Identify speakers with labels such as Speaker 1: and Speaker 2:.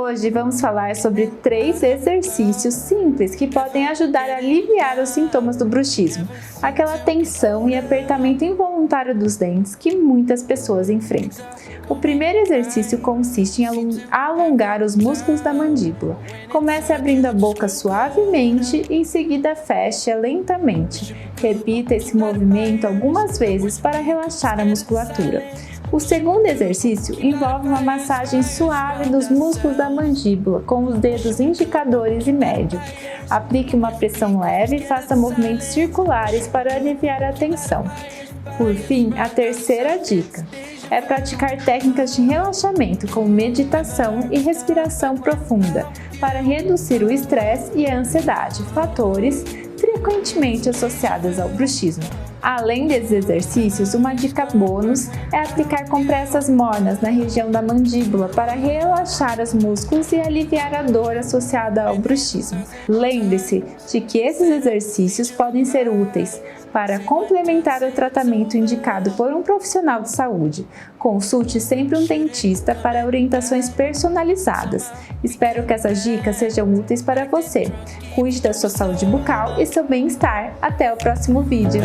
Speaker 1: Hoje vamos falar sobre 3 exercícios simples que podem ajudar a aliviar os sintomas do bruxismo, aquela tensão e apertamento involuntário dos dentes que muitas pessoas enfrentam. O primeiro exercício consiste em alongar os músculos da mandíbula. Comece abrindo a boca suavemente e em seguida feche lentamente. Repita esse movimento algumas vezes para relaxar a musculatura. O segundo exercício envolve uma massagem suave dos músculos da mandíbula com os dedos indicadores e médio. Aplique uma pressão leve e faça movimentos circulares para aliviar a tensão. Por fim, a terceira dica é praticar técnicas de relaxamento como meditação e respiração profunda para reduzir o estresse e a ansiedade, fatores frequentemente associados ao bruxismo. Além desses exercícios, uma dica bônus é aplicar compressas mornas na região da mandíbula para relaxar os músculos e aliviar a dor associada ao bruxismo. Lembre-se de que esses exercícios podem ser úteis para complementar o tratamento indicado por um profissional de saúde. Consulte sempre um dentista para orientações personalizadas. Espero que essas dicas sejam úteis para você. Cuide da sua saúde bucal e seu bem-estar. Até o próximo vídeo.